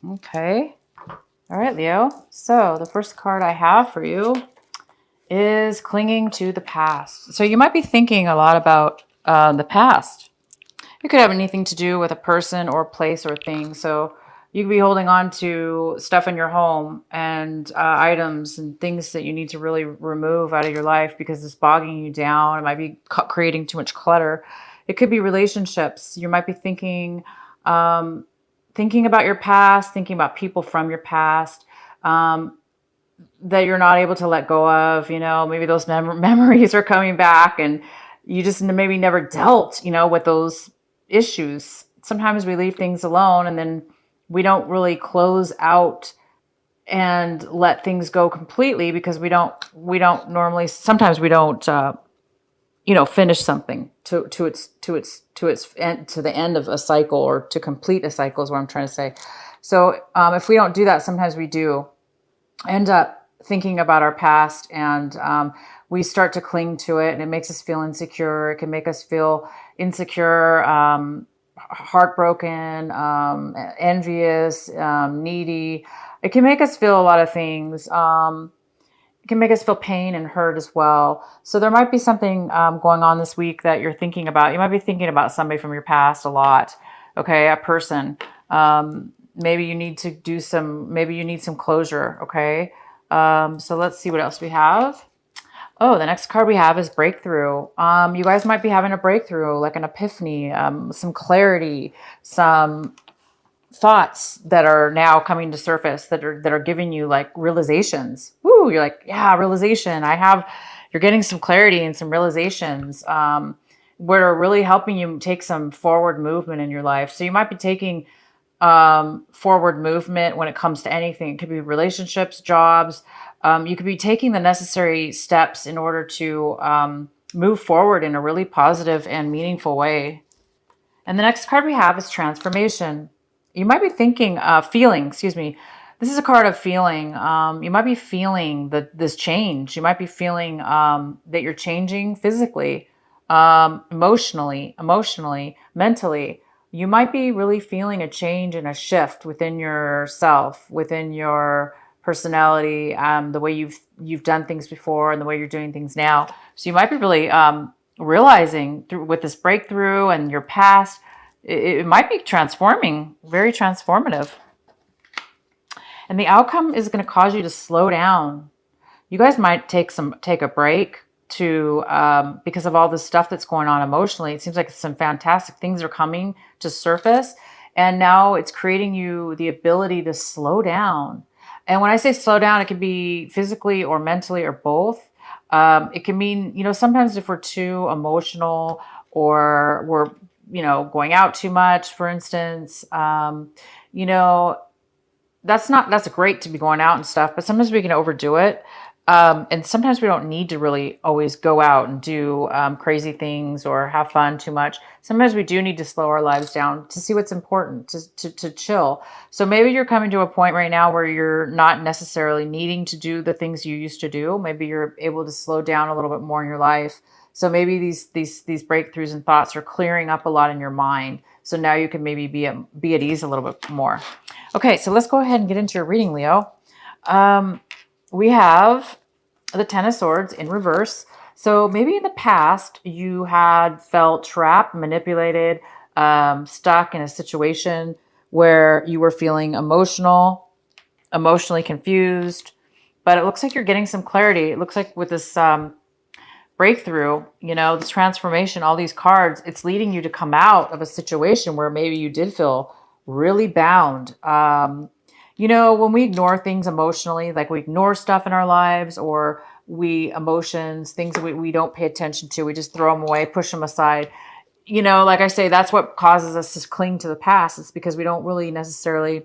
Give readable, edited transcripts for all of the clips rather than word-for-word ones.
Okay. All right, Leo. So the first card I have for you is clinging to the past. So you might be thinking a lot about the past. It could have anything to do with a person or place or thing. So you could be holding on to stuff in your home and items and things that you need to really remove out of your life because it's bogging you down. It might be creating too much clutter. It could be relationships. You might be um, thinking about your past, thinking about people from your past. Um, that you're not able to let go of, maybe those memories are coming back and you just maybe never dealt, with those issues. Sometimes we leave things alone and then we don't really close out and let things go completely because we don't normally, sometimes we don't, finish something to its end, to the end of a cycle or to complete a cycle is what I'm trying to say. So if we don't do that, sometimes we do end up thinking about our past and we start to cling to it and it makes us feel insecure. It can make us feel insecure, heartbroken, envious, needy. It can make us feel a lot of things. It can make us feel pain and hurt as well. So there might be something going on this week that you're thinking about. You might be thinking about somebody from your past a lot. Okay, a person. Maybe you need to do some. Maybe you need some closure. Okay. So let's see what else we have. Oh, the next card we have is breakthrough. You guys might be having a breakthrough, like an epiphany, some clarity, some thoughts that are now coming to surface that are giving you like realizations. Woo, you're like, yeah, realization. You're getting some clarity and some realizations where are really helping you take some forward movement in your life. So you might be taking forward movement when it comes to anything. It could be relationships, jobs. You could be taking the necessary steps in order to move forward in a really positive and meaningful way. And the next card we have is transformation. You might be thinking, feeling, excuse me. This is a card of feeling. You might be feeling this change. You might be feeling that you're changing physically, emotionally, mentally. You might be really feeling a change and a shift within yourself, within your personality, the way you've done things before and the way you're doing things now. So you might be really realizing through with this breakthrough and your past, it might be transforming, very transformative. And the outcome is going to cause you to slow down. You guys might take a break to because of all this stuff that's going on emotionally. It seems like some fantastic things are coming to surface, and now it's creating you the ability to slow down. And when I say slow down, it could be physically or mentally or both. It can mean, sometimes if we're too emotional or we're, going out too much, for instance, you know, that's great to be going out and stuff, but sometimes we can overdo it. And sometimes we don't need to really always go out and do crazy things or have fun too much. Sometimes we do need to slow our lives down to see what's important, to chill. So maybe you're coming to a point right now where you're not necessarily needing to do the things you used to do. Maybe you're able to slow down a little bit more in your life. So maybe these breakthroughs and thoughts are clearing up a lot in your mind. So now you can maybe be at ease a little bit more. Okay, so let's go ahead and get into your reading, Leo. We have the Ten of Swords in reverse. So maybe in the past you had felt trapped, manipulated, stuck in a situation where you were feeling emotionally confused. But it looks like you're getting some clarity. It looks like with this breakthrough, this transformation, all these cards, it's leading you to come out of a situation where maybe you did feel really bound. When we ignore things emotionally, like we ignore stuff in our lives or things that we don't pay attention to, we just throw them away, push them aside. Like I say, that's what causes us to cling to the past. It's because we don't really necessarily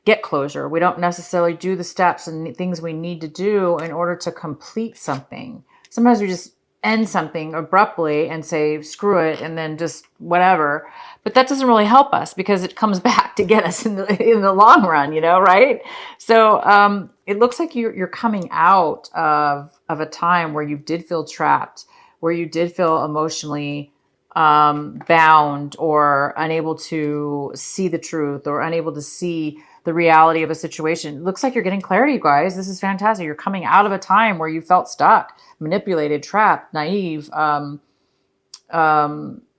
get closure. We don't necessarily do the steps and things we need to do in order to complete something. Sometimes we just end something abruptly and say, screw it, and then just whatever. But that doesn't really help us because it comes back to get us in the long run, right? So it looks like you're coming out of a time where you did feel trapped, where you did feel emotionally bound or unable to see the truth or unable to see the reality of a situation. It looks like you're getting clarity, you guys. This is fantastic. You're coming out of a time where you felt stuck, manipulated, trapped, naive,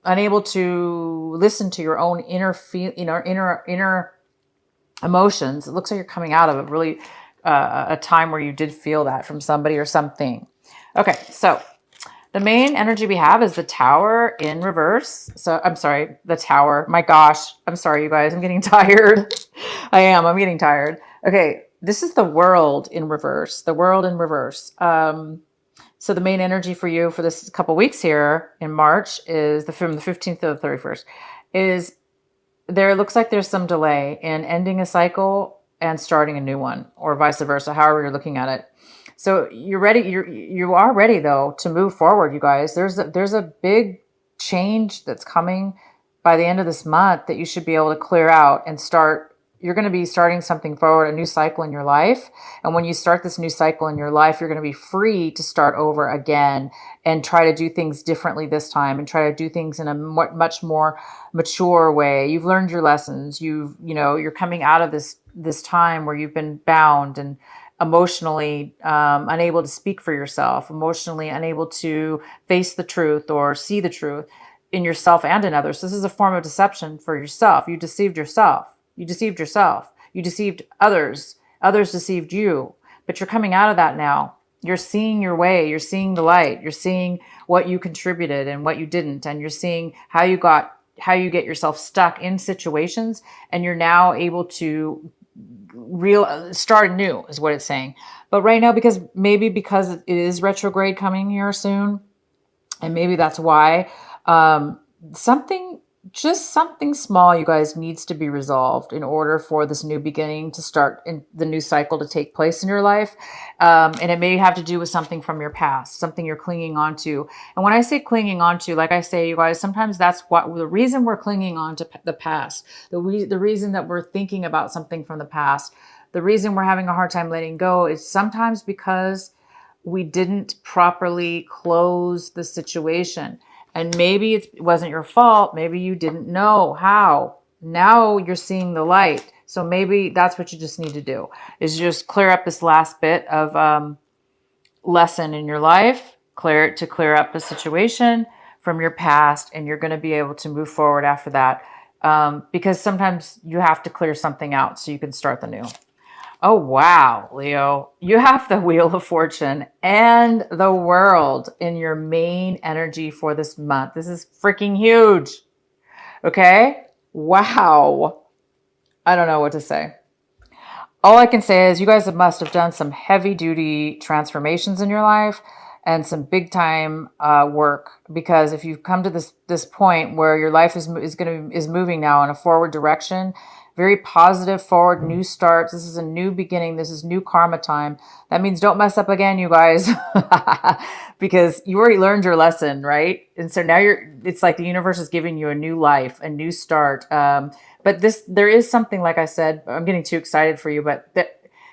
unable to listen to your own inner emotions. It looks like you're coming out of a really a time where you did feel that from somebody or something. Okay, so the main energy we have is the Tower in reverse. So I'm sorry, the Tower. My gosh, I'm sorry, you guys. I'm getting tired. I'm getting tired. Okay, this is the World in reverse. The World in reverse. So the main energy for you for this couple weeks here in March is from the 15th to the 31st is there looks like there's some delay in ending a cycle and starting a new one, or vice versa, however you're looking at it. So you're ready. You are ready though to move forward, you guys. There's a big change that's coming by the end of this month that you should be able to clear out and start. You're going to be starting something forward, a new cycle in your life. And when you start this new cycle in your life, you're going to be free to start over again and try to do things differently this time and try to do things in a much more mature way. You've learned your lessons. You're coming out of this time where you've been bound and emotionally unable to speak for yourself, emotionally unable to face the truth or see the truth in yourself and in others. This is a form of deception for yourself. You deceived yourself. You deceived yourself. You deceived others. Others deceived you. But you're coming out of that now. You're seeing your way. You're seeing the light. You're seeing what you contributed and what you didn't. And you're seeing how you get yourself stuck in situations. And you're now able to start anew is what it's saying. But right now, because it is retrograde coming here soon, and maybe that's why something small, you guys, needs to be resolved in order for this new beginning to start in the new cycle to take place in your life. And it may have to do with something from your past, something you're clinging on to. And when I say clinging on to, like I say, you guys, sometimes that's what the reason we're clinging on to the past, the reason that we're thinking about something from the past, the reason we're having a hard time letting go is sometimes because we didn't properly close the situation. And maybe it wasn't your fault. Maybe you didn't know how. Now you're seeing the light. So maybe that's what you just need to do, is just clear up this last bit of lesson in your life, clear up the situation from your past, and you're going to be able to move forward after that. Because sometimes you have to clear something out so you can start the new. Oh, wow, Leo, you have the Wheel of Fortune and the World in your main energy for this month. This is freaking huge. Okay. Wow. I don't know what to say. All I can say is you guys must have done some heavy duty transformations in your life and some big time work, because if you've come to this point where your life is moving now in a forward direction, very positive, forward, new starts. This is a new beginning. This is new karma time. That means don't mess up again, you guys, because you already learned your lesson, right? And so now it's like the universe is giving you a new life, a new start. But there is something, like I said, I'm getting too excited for you, but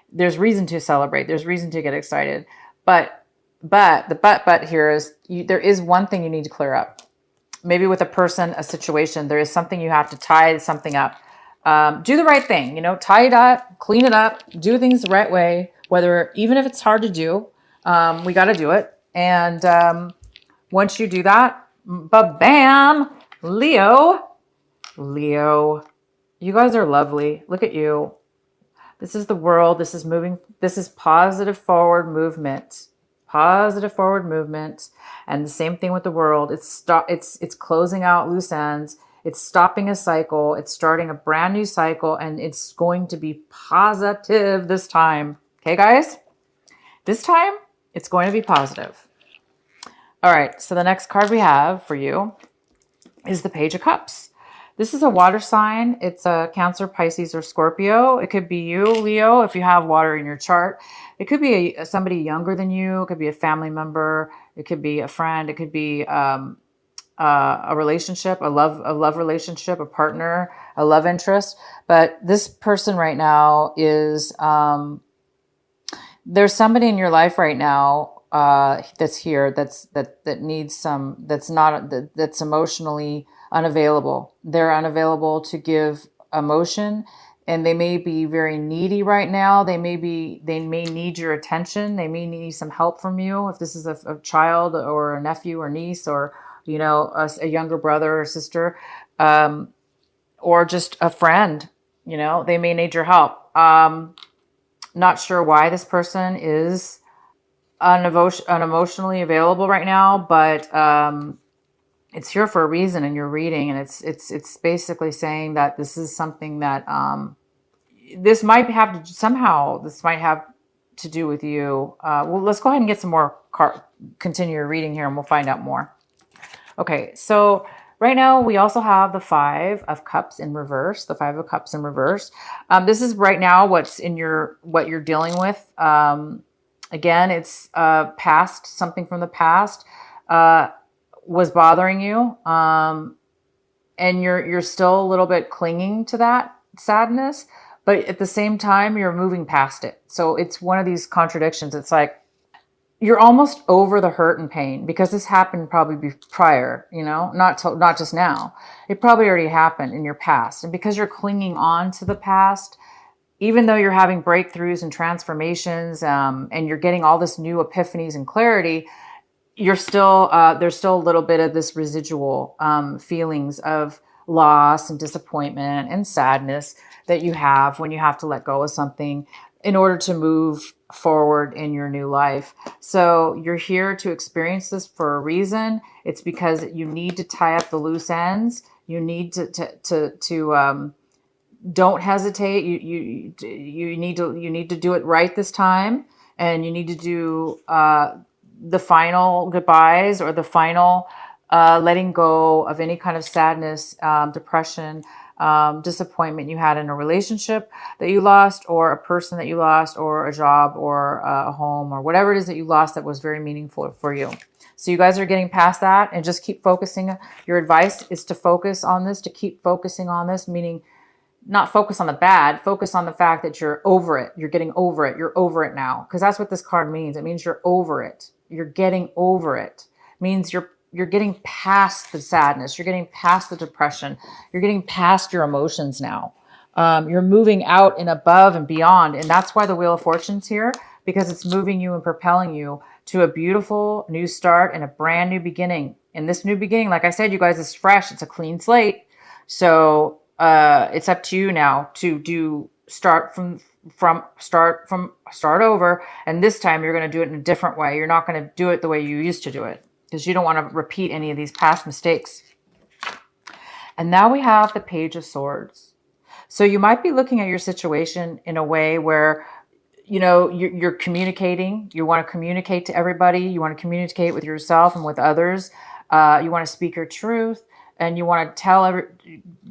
there's reason to celebrate. There's reason to get excited. But the here is there is one thing you need to clear up. Maybe with a person, a situation, there is something you have to tie something up. Do the right thing, tie it up, clean it up, do things the right way, even if it's hard to do, we got to do it. And, once you do that, bam, Leo, you guys are lovely. Look at you. This is the World. This is moving. This is positive forward movement, And the same thing with the World. It's closing out loose ends. It's stopping a cycle. It's starting a brand new cycle, and it's going to be positive this time. Okay, guys? This time, it's going to be positive. All right, so the next card we have for you is the Page of Cups. This is a water sign. It's a Cancer, Pisces, or Scorpio. It could be you, Leo, if you have water in your chart. It could be somebody younger than you. It could be a family member. It could be a friend. It could be a relationship, a love relationship, a partner, a love interest. But this person right now is, there's somebody in your life right now that's here, that needs some, that's emotionally unavailable. They're unavailable to give emotion, and they may be very needy right now. They may need your attention. They may need some help from you. If this is a child or a nephew or niece, or, a younger brother or sister, or just a friend, they may need your help. Not sure why this person is unemotionally available right now, but it's here for a reason in your reading, and it's basically saying that this is something that this might have to do with you. Well, let's go ahead and get some more continue your reading here, and we'll find out more. Okay, so right now we also have the Five of Cups in reverse. The Five of Cups in reverse. This is right now what you're dealing with. Again, it's past, something from the past was bothering you, and you're still a little bit clinging to that sadness, but at the same time you're moving past it. So it's one of these contradictions. It's like you're almost over the hurt and pain, because this happened probably prior, not just now. It probably already happened in your past, and because you're clinging on to the past, even though you're having breakthroughs and transformations, and you're getting all this new epiphanies and clarity, you're still there's still a little bit of this residual feelings of loss and disappointment and sadness that you have when you have to let go of something in order to move forward in your new life. So you're here to experience this for a reason. It's because you need to tie up the loose ends. You need to don't hesitate. You need to do it right this time, and you need to do the final goodbyes, or the final letting go of any kind of sadness, depression, disappointment you had in a relationship that you lost, or a person that you lost, or a job, or a home, or whatever it is that you lost that was very meaningful for you. So you guys are getting past that, and just keep focusing. Your advice is to focus on this, to keep focusing on this, meaning not focus on the bad, focus on the fact that you're over it. You're getting over it. You're over it now. Because that's what this card means. It means you're over it. You're getting over it. It means you're getting past the sadness. You're getting past the depression. You're getting past your emotions now. You're moving out and above and beyond. And that's why the Wheel of Fortune's here, because it's moving you and propelling you to a beautiful new start and a brand new beginning. And this new beginning, like I said, you guys, is fresh. It's a clean slate. So it's up to you now to start over. And this time you're going to do it in a different way. You're not going to do it the way you used to do it, because you don't want to repeat any of these past mistakes. And now we have the Page of Swords. So you might be looking at your situation in a way where, you're communicating. You want to communicate to everybody. You want to communicate with yourself and with others. You want to speak your truth, and you want to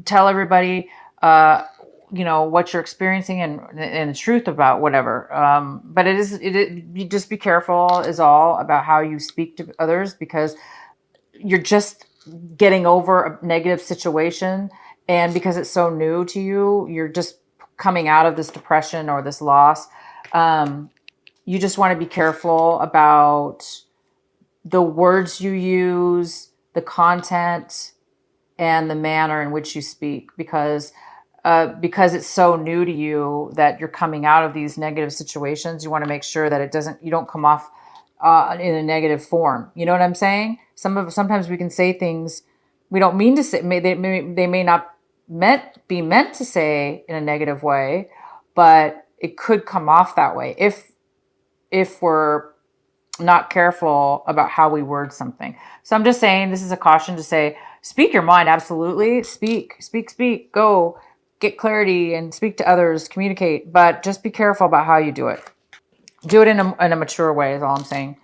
tell everybody, what you're experiencing and the truth about whatever. But you just be careful is all about how you speak to others, because you're just getting over a negative situation. And because it's so new to you, you're just coming out of this depression or this loss. You just want to be careful about the words you use, the content, and the manner in which you speak, because it's so new to you that you're coming out of these negative situations. You want to make sure that you don't come off in a negative form. You know what I'm saying? Sometimes we can say things we don't mean to say. They may not be meant to say in a negative way, but it could come off that way if we're not careful about how we word something. So I'm just saying, this is a caution to say, speak your mind. Absolutely. Speak, go get clarity and speak to others, communicate, but just be careful about how you do it. Do it in a mature way is all I'm saying.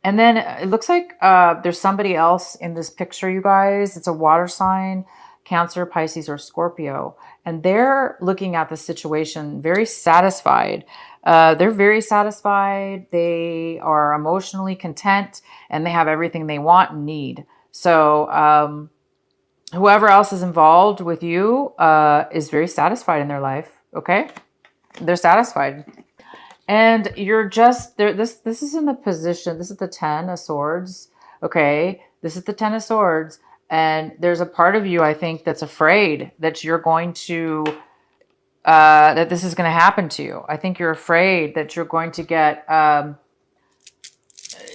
And then it looks like there's somebody else in this picture, you guys. It's a water sign, Cancer, Pisces, or Scorpio. And they're looking at the situation very satisfied. They're very satisfied. They are emotionally content, and they have everything they want and need. So whoever else is involved with you is very satisfied in their life. Okay? They're satisfied. And you're just there. This is in the position. This is the 10 of swords. Okay. This is the 10 of swords. And there's a part of you, I think, that's afraid that you're going to, that this is going to happen to you. I think you're afraid that you're going to get,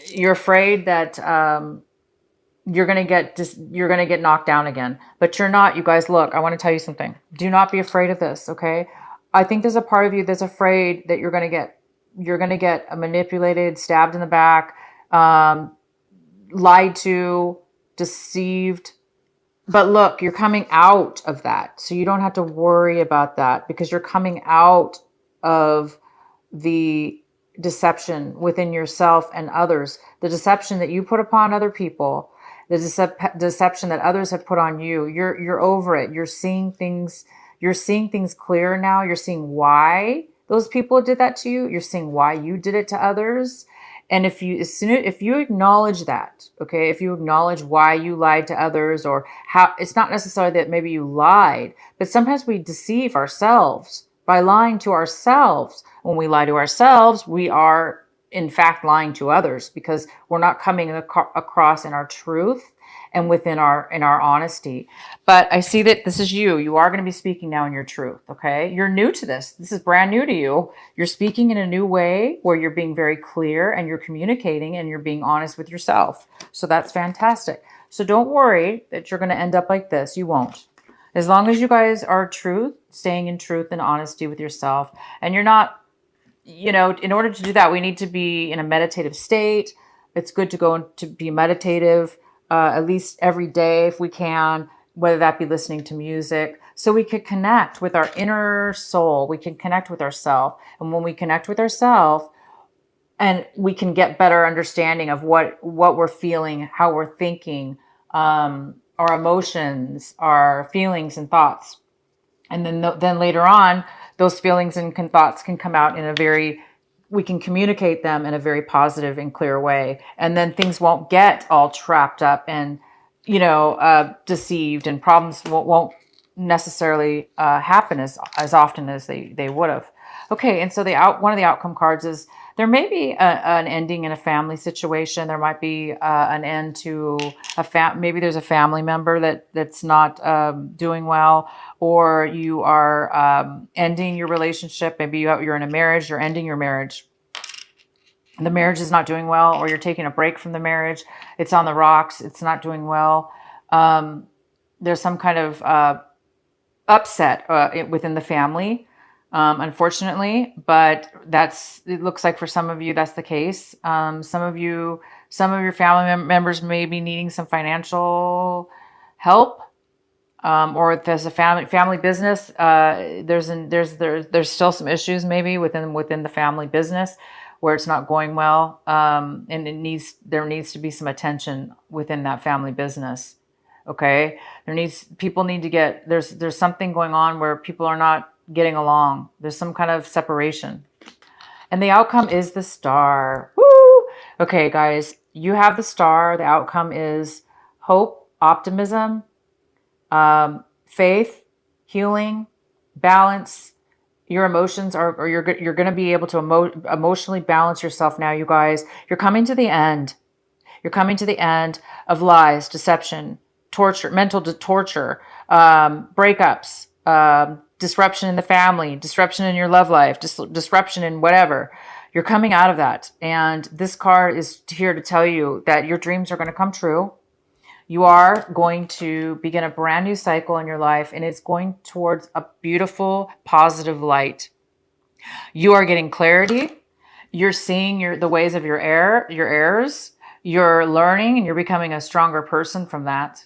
you're afraid that, you're going to get just, you're going to get knocked down again, but you're not. You guys, look, I want to tell you something. Do not be afraid of this. Okay. I think there's a part of you that's afraid that you're going to get manipulated, stabbed in the back, lied to, deceived. But look, you're coming out of that. So you don't have to worry about that because you're coming out of the deception within yourself and others, the deception that you put upon other people, the deception that others have put on you. You're over it. You're seeing things clearer now. You're seeing why those people did that to you. You're seeing why you did it to others. And if you acknowledge that, okay, if you acknowledge why you lied to others, or how, it's not necessarily that maybe you lied, but sometimes we deceive ourselves by lying to ourselves. When we lie to ourselves, we are in fact lying to others because we're not coming across in our truth and within in our honesty. But I see that this is you. You are going to be speaking now in your truth. Okay. You're new to this. This is brand new to you. You're speaking in a new way where you're being very clear and you're communicating and you're being honest with yourself. So that's fantastic. So don't worry that you're going to end up like this. You won't. As long as you guys are truth, staying in truth and honesty with yourself, and you're not, in order to do that, we need to be in a meditative state. It's good to go to be meditative at least every day if we can, whether that be listening to music, so we could connect with our inner soul. We can connect with ourselves. And when we connect with ourselves, and we can get better understanding of what we're feeling, how we're thinking, our emotions, our feelings and thoughts. And then later on, those feelings and thoughts can come out we can communicate them in a very positive and clear way. And then things won't get all trapped up and, deceived, and problems won't necessarily happen as often as they would have. Okay. And so one of the outcome cards is there may be an ending in a family situation. There might be an end to maybe there's a family member that's not doing well, or you are ending your relationship. Maybe you're in a marriage, you're ending your marriage. The marriage is not doing well, or you're taking a break from the marriage. It's on the rocks. It's not doing well. There's some kind of upset within the family. Unfortunately, but it looks like for some of you, that's the case. Some of your family members may be needing some financial help, or if there's a family business, there's still some issues maybe within the family business where it's not going well. And there needs to be some attention within that family business. Okay. People need to there's something going on where people are not getting along. There's some kind of separation. And the outcome is the star. Woo! Okay, guys, you have the star. The outcome is hope, optimism, faith, healing, balance. Your emotions or you're going to be able to emotionally balance yourself now, you guys. You're coming to the end. You're coming to the end of lies, deception, torture, mental torture, breakups, disruption in the family, disruption in your love life, disruption in whatever. You're coming out of that. And this card is here to tell you that your dreams are going to come true. You are going to begin a brand new cycle in your life, and it's going towards a beautiful, positive light. You are getting clarity. You're seeing the ways of your errors. You're learning, and you're becoming a stronger person from that.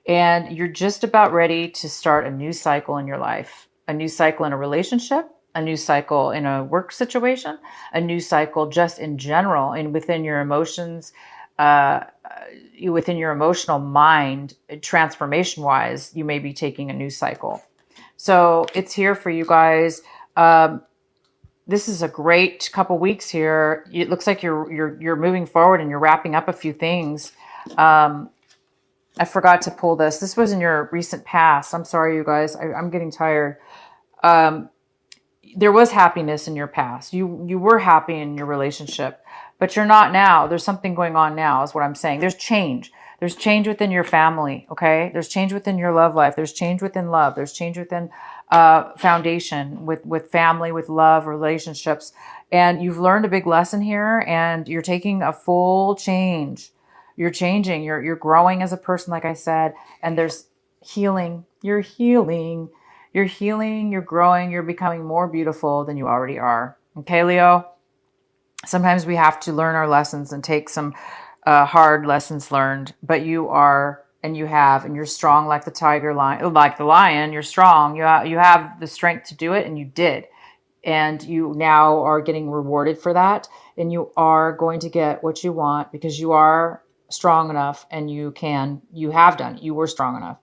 And you're just about ready to start a new cycle in your life, a new cycle in a relationship, a new cycle in a work situation, a new cycle just in general and within your emotions, within your emotional mind, transformation wise, you may be taking a new cycle. So it's here for you guys. This is a great couple weeks here. It looks like you're moving forward and you're wrapping up a few things. I forgot to pull this. This was in your recent past. I'm sorry, you guys. I'm getting tired. there was happiness in your past. You were happy in your relationship, but you're not now. There's something going on now, is what I'm saying. There's change. There's change within your family, okay? There's change within your love life. There's change within love. There's change within foundation, with family, with love, relationships. And you've learned a big lesson here, and you're taking a full change. You're changing. You're growing as a person, like I said, and there's healing. You're healing. You're healing, you're growing, you're becoming more beautiful than you already are. Okay, Leo? Sometimes we have to learn our lessons and take some hard lessons learned, but you are, and you have, and you're strong like the tiger lion, like the lion. You're strong. You have the strength to do it, and you did. And you now are getting rewarded for that, and you are going to get what you want because you are strong enough, and you have done it. You were strong enough.